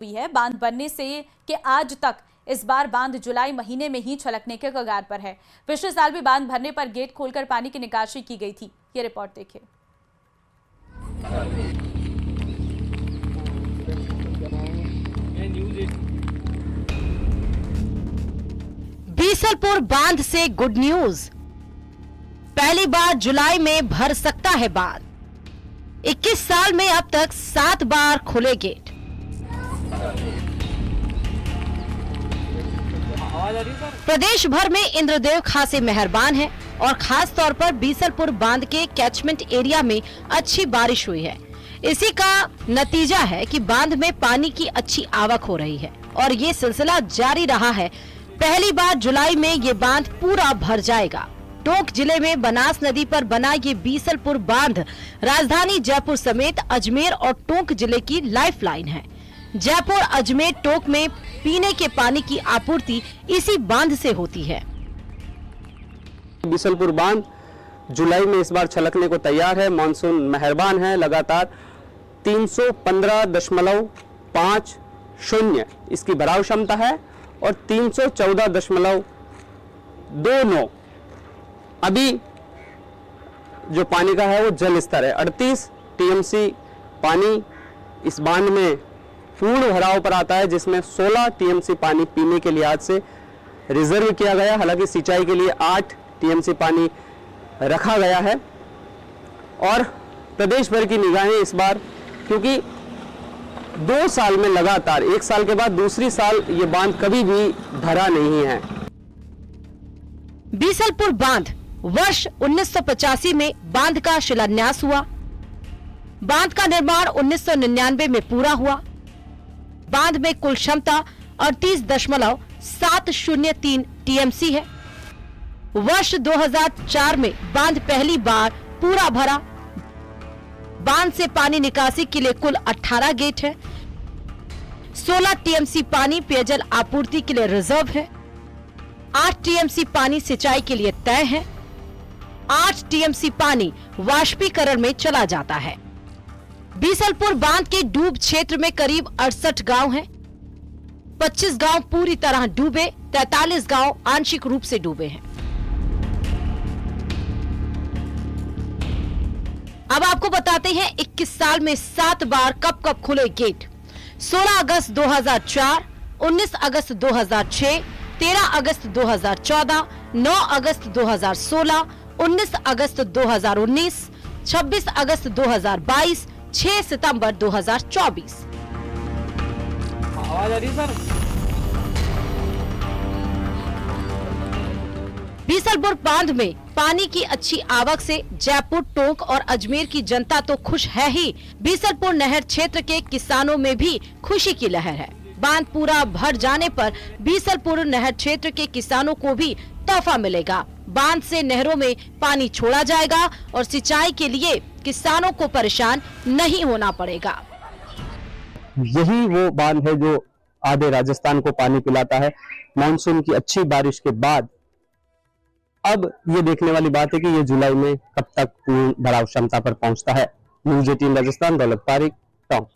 हुई है। बांध बनने से कि आज तक इस बार बांध जुलाई महीने में ही छलकने के कगार पर है। पिछले साल भी बांध भरने पर गेट खोलकर पानी की निकासी की गई थी। ये रिपोर्ट देखिए। बीसलपुर बांध से गुड न्यूज, पहली बार जुलाई में भर सकता है बांध। 21 साल में अब तक 7 बार खुले गेट। प्रदेश भर में इंद्रदेव खासे मेहरबान है और खास तौर पर बीसलपुर बांध के कैचमेंट एरिया में अच्छी बारिश हुई है। इसी का नतीजा है कि बांध में पानी की अच्छी आवक हो रही है और ये सिलसिला जारी रहा है। पहली बार जुलाई में ये बांध पूरा भर जाएगा। टोंक जिले में बनास नदी पर बना ये बीसलपुर बांध राजधानी जयपुर समेत अजमेर और टोंक जिले की लाइफलाइन है। जयपुर, अजमेर, टोंक में पीने के पानी की आपूर्ति इसी बांध से होती है। बीसलपुर बांध जुलाई में इस बार छलकने को तैयार है। मानसून मेहरबान है। लगातार 315.50 इसकी भराव क्षमता है और 314.29 अभी जो पानी का है वो जल स्तर है। 38 टीएमसी पानी इस बांध में पूर्ण भराव पर आता है, जिसमें 16 टीएमसी पानी पीने के लिहाज से रिजर्व किया गया। हालांकि सिंचाई के लिए 8 टीएमसी पानी रखा गया है। और प्रदेश भर की निगाहें इस बार, क्योंकि 2 साल में लगातार, एक साल के बाद दूसरी साल ये बांध कभी भी भरा नहीं है। बीसलपुर बांध वर्ष 1985 में बांध का शिलान्यास हुआ। बांध का निर्माण 1999 में पूरा हुआ। बांध में कुल क्षमता 38.703 टीएमसी है। वर्ष 2004 में बांध पहली बार पूरा भरा। बांध से पानी निकासी के लिए कुल 18 गेट है। 16 टीएमसी पानी पेयजल आपूर्ति के लिए रिजर्व है। 8 टीएमसी पानी सिंचाई के लिए तय है। 8 टीएमसी पानी वाष्पीकरण में चला जाता है। बीसलपुर बांध के डूब क्षेत्र में करीब 68 गांव हैं। 25 गांव पूरी तरह डूबे, 43 गांव आंशिक रूप से डूबे हैं। अब आपको बताते हैं 21 साल में 7 बार कब कब खुले गेट। 16 अगस्त 2004, 19 अगस्त 2006, 13 अगस्त 2014, 9 अगस्त 2016, 19 अगस्त 2019, 26 अगस्त 2022, 6 सितंबर 2024। आवाज आ रही है सर? बीसलपुर बांध में पानी की अच्छी आवक से जयपुर, टोंक और अजमेर की जनता तो खुश है ही, बीसलपुर नहर क्षेत्र के किसानों में भी खुशी की लहर है। बांध पूरा भर जाने पर बीसलपुर नहर क्षेत्र के किसानों को भी तोहफा मिलेगा। बांध से नहरों में पानी छोड़ा जाएगा और सिंचाई के लिए किसानों को परेशान नहीं होना पड़ेगा। यही वो बांध है जो आधे राजस्थान को पानी पिलाता है। मानसून की अच्छी बारिश के बाद अब ये देखने वाली बात है कि ये जुलाई में कब तक पूर्ण भराव क्षमता पर पहुंचता है। न्यूज़ 18 राजस्थान, दौलत तारिक, टोंक।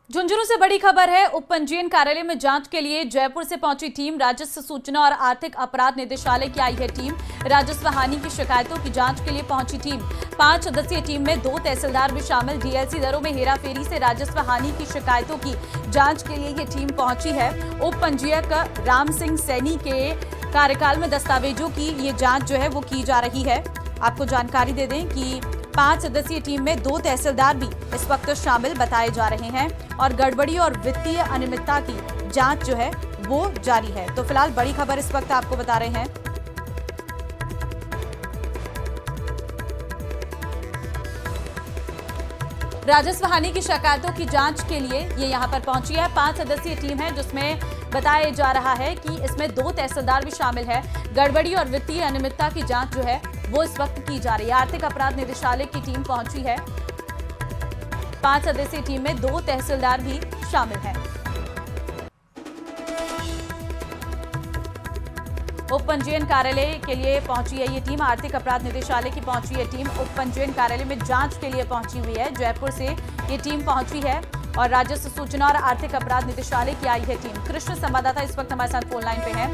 झुंझुनू से बड़ी खबर है। उप पंजीयन कार्यालय में जांच के लिए जयपुर से पहुंची टीम। राजस्व, सूचना और आर्थिक अपराध निदेशालय की आई है टीम। राजस्व हानि की शिकायतों की जांच के लिए पहुंची टीम। 5 सदस्यीय टीम में 2 तहसीलदार भी शामिल। डीएलसी दरों में हेराफेरी से राजस्व हानि की शिकायतों की जांच के लिए ये टीम पहुंची है। उप पंजीयक राम सिंह सैनी के कार्यकाल में दस्तावेजों की ये जांच जो है वो की जा रही है। आपको जानकारी दे दें कि 5 सदस्यीय टीम में 2 तहसीलदार भी इस वक्त शामिल बताए जा रहे हैं और गड़बड़ी और वित्तीय अनियमितता की जांच जो है वो जारी है। तो फिलहाल बड़ी खबर इस वक्त आपको बता रहे हैं। राजस्व हानि की शिकायतों की जांच के लिए ये यहां पर पहुंची है। 5 सदस्यीय टीम है जिसमें बताया जा रहा है कि इसमें 2 तहसीलदार भी शामिल है। गड़बड़ी और वित्तीय अनियमितता की जांच जो है वो इस वक्त की जा रही है। आर्थिक अपराध निदेशालय की टीम पहुंची है। 5 सदस्यीय टीम में 2 तहसीलदार भी शामिल हैं। उप पंजीयन कार्यालय के लिए पहुंची है ये टीम। आर्थिक अपराध निदेशालय की पहुंची है टीम। उप पंजीयन कार्यालय में जांच के लिए पहुंची हुई है। जयपुर से ये टीम पहुंची है और राजस्व सूचना और आर्थिक अपराध निदेशालय की आई है टीम। कृष्ण संवाददाता इस वक्त हमारे साथ फोन लाइन पे है।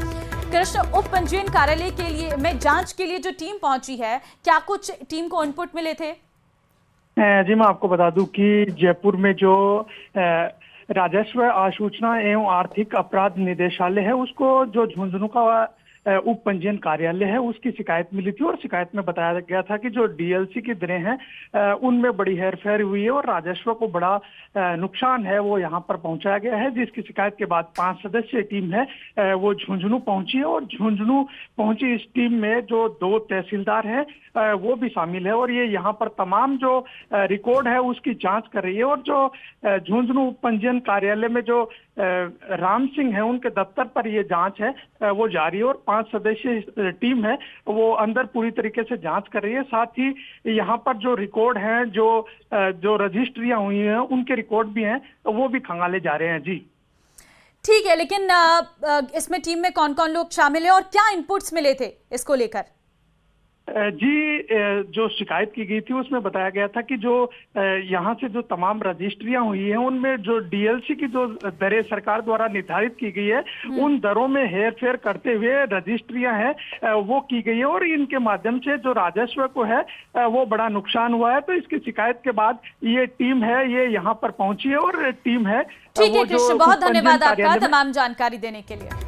कृष्ण, उप पंजीयन कार्यालय के लिए में जांच के लिए जो टीम पहुंची है, क्या कुछ टीम को इनपुट मिले थे? जी, मैं आपको बता दूं कि जयपुर में जो राजस्व सूचना एवं आर्थिक अपराध निदेशालय है, उसको जो झुंझुनू का उप पंजीयन कार्यालय है, उसकी शिकायत मिली थी और शिकायत में बताया गया था कि जो डीएलसी की दरें हैं उनमें बड़ी हेरफेर हुई है और राजस्व को बड़ा नुकसान है, वो यहाँ पर पहुंचाया गया है। जिसकी शिकायत के बाद 5 सदस्यीय टीम है वो झुंझुनू पहुंची है और झुंझुनू पहुंची इस टीम में जो 2 तहसीलदार हैं वो भी शामिल है और ये यहाँ पर तमाम जो रिकॉर्ड है उसकी जांच कर रही है। और जो झुंझुनू उप पंजीयन कार्यालय में जो राम सिंह है, उनके दफ्तर पर ये जांच है वो जारी है और 5 सदस्यीय टीम है वो अंदर पूरी तरीके से जांच कर रही है। साथ ही यहाँ पर जो रिकॉर्ड हैं, जो रजिस्ट्रियां हुई हैं, उनके रिकॉर्ड भी हैं, वो भी खंगाले जा रहे हैं। जी ठीक है, लेकिन इसमें टीम में कौन कौन लोग शामिल है और क्या इनपुट्स मिले थे इसको लेकर? जी, जो शिकायत की गई थी उसमें बताया गया था कि जो यहाँ से जो तमाम रजिस्ट्रियां हुई हैं उनमें जो डीएलसी की जो दरें सरकार द्वारा निर्धारित की गई है, उन दरों में हेरफेर करते हुए रजिस्ट्रियां हैं वो की गई है और इनके माध्यम से जो राजस्व को है वो बड़ा नुकसान हुआ है। तो इसकी शिकायत के बाद ये टीम है ये यहाँ पर पहुंची है और टीम है। ठीक है कृष्ण, बहुत धन्यवाद आपका तमाम जानकारी देने के लिए।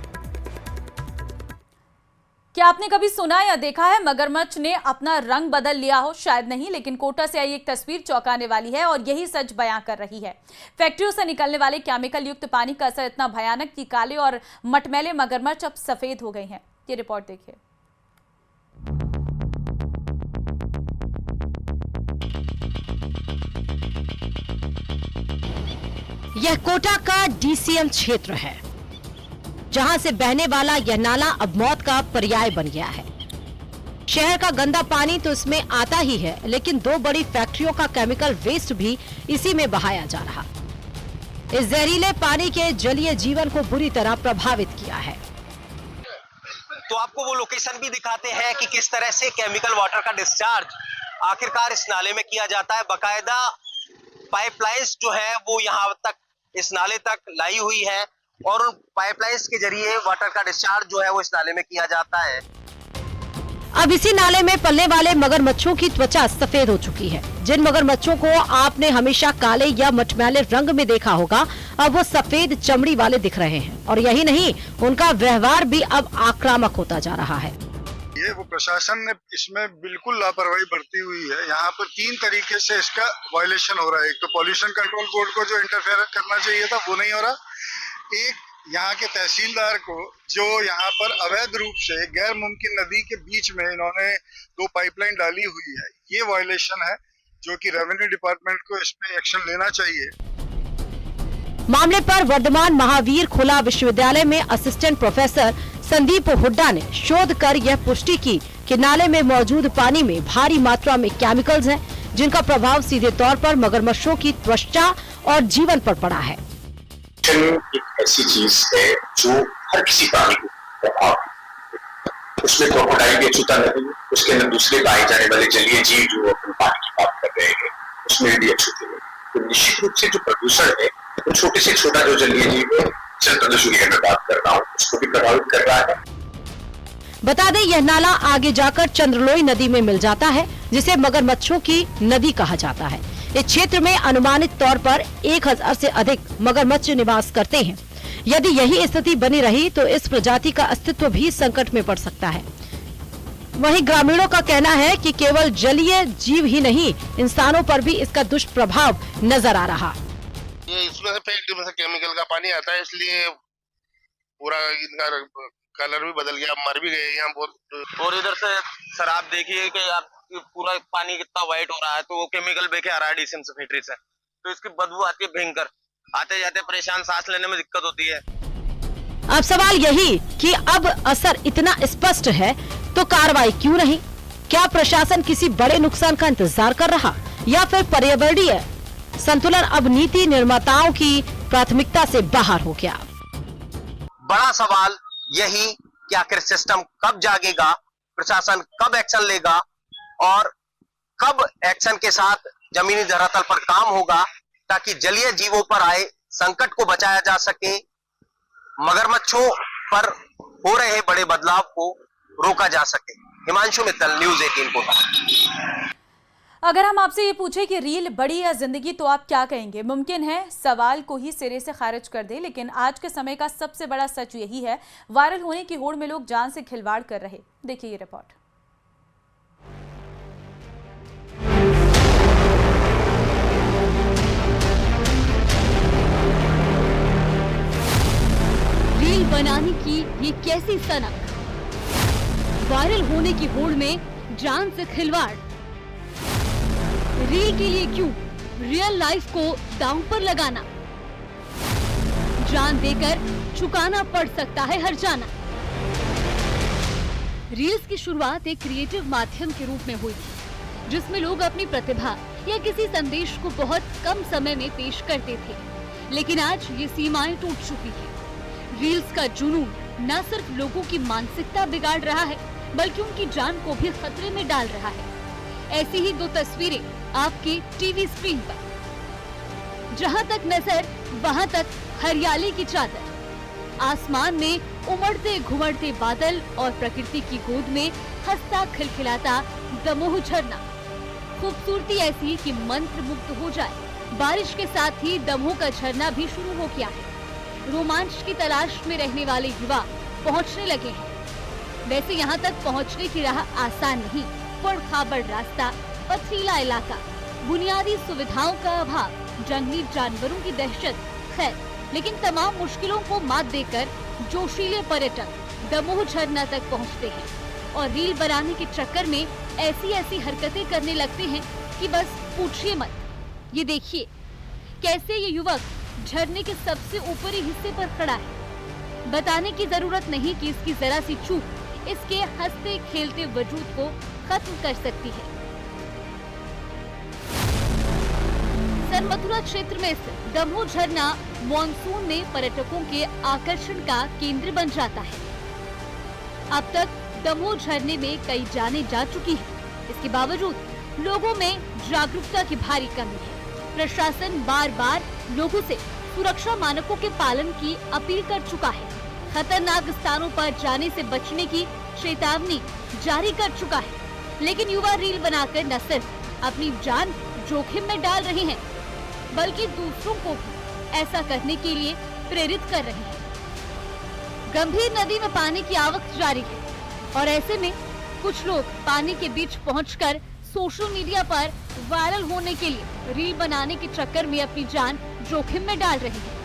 क्या आपने कभी सुना या देखा है मगरमच्छ ने अपना रंग बदल लिया हो? शायद नहीं, लेकिन कोटा से आई एक तस्वीर चौंकाने वाली है और यही सच बयां कर रही है। फैक्ट्रियों से निकलने वाले केमिकल युक्त पानी का असर इतना भयानक कि काले और मटमैले मगरमच्छ अब सफेद हो गए हैं। ये रिपोर्ट देखिए। यह कोटा का डीसीएम क्षेत्र है, जहां से बहने वाला यह नाला अब मौत का पर्याय बन गया है। शहर का गंदा पानी तो इसमें आता ही है, लेकिन 2 बड़ी फैक्ट्रियों का केमिकल वेस्ट भी इसी में बहाया जा रहा। इस जहरीले पानी के जलीय जीवन को बुरी तरह प्रभावित किया है। तो आपको वो लोकेशन भी दिखाते हैं कि किस तरह से केमिकल वाटर का डिस्चार्ज आखिरकार इस नाले में किया जाता है। बाकायदा पाइपलाइंस जो है वो यहाँ तक इस नाले तक लाई हुई है और उन पाइपलाइंस के जरिए वाटर का डिस्चार्ज जो है वो इस नाले में किया जाता है। अब इसी नाले में पलने वाले मगरमच्छों की त्वचा सफेद हो चुकी है। जिन मगरमच्छों को आपने हमेशा काले या मटमैले रंग में देखा होगा, अब वो सफेद चमड़ी वाले दिख रहे हैं। और यही नहीं, उनका व्यवहार भी अब आक्रामक होता जा रहा है। ये वो प्रशासन ने इसमें बिल्कुल लापरवाही बरती हुई है। यहाँ पर 3 तरीके से इसका वायलेशन हो रहा है। एक तो पॉल्यूशन कंट्रोल बोर्ड को जो इंटरफेयर करना चाहिए था वो नहीं हो रहा। एक यहाँ के तहसीलदार को जो यहाँ पर अवैध रूप से गैर मुमकिन नदी के बीच में इन्होंने 2 पाइपलाइन डाली हुई है, ये वायलेशन है जो कि रेवेन्यू डिपार्टमेंट को इस पे एक्शन लेना चाहिए। मामले पर वर्धमान महावीर खुला विश्वविद्यालय में असिस्टेंट प्रोफेसर संदीप हुड्डा ने शोध कर यह पुष्टि की कि नाले में मौजूद पानी में भारी मात्रा में केमिकल्स हैं, जिनका प्रभाव सीधे तौर पर मगरमच्छों की त्वचा और जीवन पर पड़ा है। एक ऐसी चीज है जो हर किसी प्राणी को प्रभाव, उसमें क्रोकोडाइल भी अछूता नहीं, उसके अंदर दूसरे पाए जाने वाले जलीय जीव जो अपन पानी की बात कर रहे हैं उसमें भी अछूते हैं। तो निश्चित रूप से जो प्रदूषण है वो छोटे से छोटा जो जलीय जीव है, जल प्रदूषण की मैं बात कर रहा हूँ, उसको भी प्रभावित कर रहा है। बता दें, यह नाला आगे जाकर चंद्रलोई नदी में मिल जाता है, जिसे मगरमच्छों की नदी कहा जाता है। इस क्षेत्र में अनुमानित तौर पर 1000 से अधिक मगरमच्छ निवास करते हैं। यदि यही स्थिति बनी रही तो इस प्रजाति का अस्तित्व भी संकट में पड़ सकता है। वहीं ग्रामीणों का कहना है कि केवल जलीय जीव ही नहीं, इंसानों पर भी इसका दुष्प्रभाव नजर आ रहा। ये इसमें से फैक्ट्री में से केमिकल का पानी आता है, इसलिए पूरा इनका कलर भी बदल गया, मर भी गए यहाँ बहुत। और इधर से सर आप देखिए कि आप पूरा पानी कितना व्हाइट हो रहा है, तो वो केमिकल बेके आ रहा है डीसीएम से फैक्ट्री से, तो इसकी बदबू आती है भयंकर। आते जाते परेशान, सांस लेने में दिक्कत होती है। अब सवाल यही कि अब असर इतना स्पष्ट है तो कार्रवाई क्यों नहीं? क्या प्रशासन किसी बड़े नुकसान का इंतजार कर रहा, या फिर पर्यावरणीय संतुलन अब नीति निर्माताओं की प्राथमिकता से बाहर हो गया? बड़ा सवाल यही कि आखिर सिस्टम कब जागेगा, प्रशासन कब एक्शन लेगा और कब एक्शन के साथ जमीनी धरातल पर काम होगा, ताकि जलीय जीवों पर आए संकट को बचाया जा सके, मगरमच्छों पर हो रहे बड़े बदलाव को रोका जा सके। हिमांशु मित्तल, न्यूज़ 18 कोटा। अगर हम आपसे ये पूछे कि रील बड़ी या जिंदगी, तो आप क्या कहेंगे? मुमकिन है सवाल को ही सिरे से खारिज कर दे, लेकिन आज के समय का सबसे बड़ा सच यही है, वायरल होने की होड़ में लोग जान से खिलवाड़ कर रहे। देखिए ये रिपोर्ट। रील बनाने की ये कैसी सनक, वायरल होने की होड़ में जान से खिलवाड़। रील के लिए क्यों रियल लाइफ को दांव पर लगाना, जान देकर चुकाना पड़ सकता है हर जाना। रील्स की शुरुआत एक क्रिएटिव माध्यम के रूप में हुई थी, जिसमें लोग अपनी प्रतिभा या किसी संदेश को बहुत कम समय में पेश करते थे। लेकिन आज ये सीमाएं टूट चुकी है। रील्स का जुनून न सिर्फ लोगों की मानसिकता बिगाड़ रहा है, बल्कि उनकी जान को भी खतरे में डाल रहा है। ऐसी ही 2 तस्वीरें आपके टीवी स्क्रीन पर। जहां तक नजर वहां तक हरियाली की चादर, आसमान में उमड़ते घुमड़ते बादल और प्रकृति की गोद में हंसता खिलखिलाता दमोह झरना। खूबसूरती ऐसी कि मंत्र मुग्ध हो जाए। बारिश के साथ ही दमोह का झरना भी शुरू हो गया है। रोमांच की तलाश में रहने वाले युवा पहुंचने लगे हैं। वैसे यहाँ तक पहुँचने की राह आसान नहीं, खाबड़ रास्ता, पथरीला इलाका, बुनियादी सुविधाओं का अभाव, जंगली जानवरों की दहशत। खैर, लेकिन तमाम मुश्किलों को मात देकर जोशीले पर्यटक दमोह झरना तक पहुँचते हैं और रील बनाने के चक्कर में ऐसी हरकतें करने लगते हैं कि बस पूछिए मत। ये देखिए कैसे ये युवक झरने के सबसे ऊपरी हिस्से पर खड़ा है। बताने की जरूरत नहीं कि इसकी जरा सी चूक इसके हंसते खेलते वजूद को खत्म कर सकती है। सन मथुरा क्षेत्र में स्थित दमोह झरना मॉनसून में पर्यटकों के आकर्षण का केंद्र बन जाता है। अब तक दमोह झरने में कई जानें जा चुकी हैं। इसके बावजूद लोगों में जागरूकता की भारी कमी है। प्रशासन बार बार लोगों से सुरक्षा मानकों के पालन की अपील कर चुका है। खतरनाक स्थानों पर जाने से बचने की चेतावनी जारी कर चुका है। लेकिन युवा रील बनाकर न सिर्फ अपनी जान जोखिम में डाल रहे हैं, बल्कि दूसरों को भी ऐसा करने के लिए प्रेरित कर रहे हैं। गंभीर नदी में पानी की आवक जारी है और ऐसे में कुछ लोग पानी के बीच पहुंचकर सोशल मीडिया पर वायरल होने के लिए रील बनाने के चक्कर में अपनी जान जोखिम में डाल रहे हैं।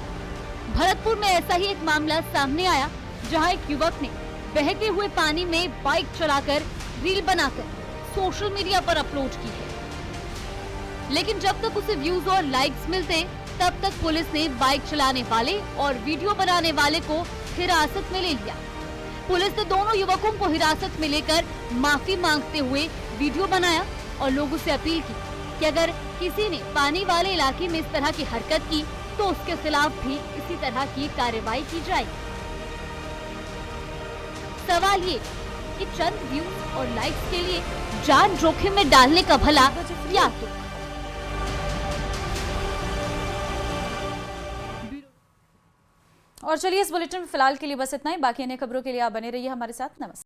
भरतपुर में ऐसा ही एक मामला सामने आया, जहां एक युवक ने बहते हुए पानी में बाइक चलाकर रील बनाकर सोशल मीडिया पर अपलोड की है। लेकिन जब तक उसे व्यूज और लाइक्स मिलते, तब तक पुलिस ने बाइक चलाने वाले और वीडियो बनाने वाले को हिरासत में ले लिया। पुलिस ने दोनों युवकों को हिरासत में लेकर माफी मांगते हुए वीडियो बनाया और लोगों से अपील की कि अगर किसी ने पानी वाले इलाके में इस तरह की हरकत की तो उसके खिलाफ भी इसी तरह की कार्रवाई की जाएगी। सवाल ये कि चंद व्यूज और लाइक्स के लिए जान जोखिम में डालने का भला क्या तो। और चलिए इस बुलेटिन में फिलहाल के लिए बस इतना ही। बाकी अन्य खबरों के लिए आप बने रहिए हमारे साथ। नमस्कार।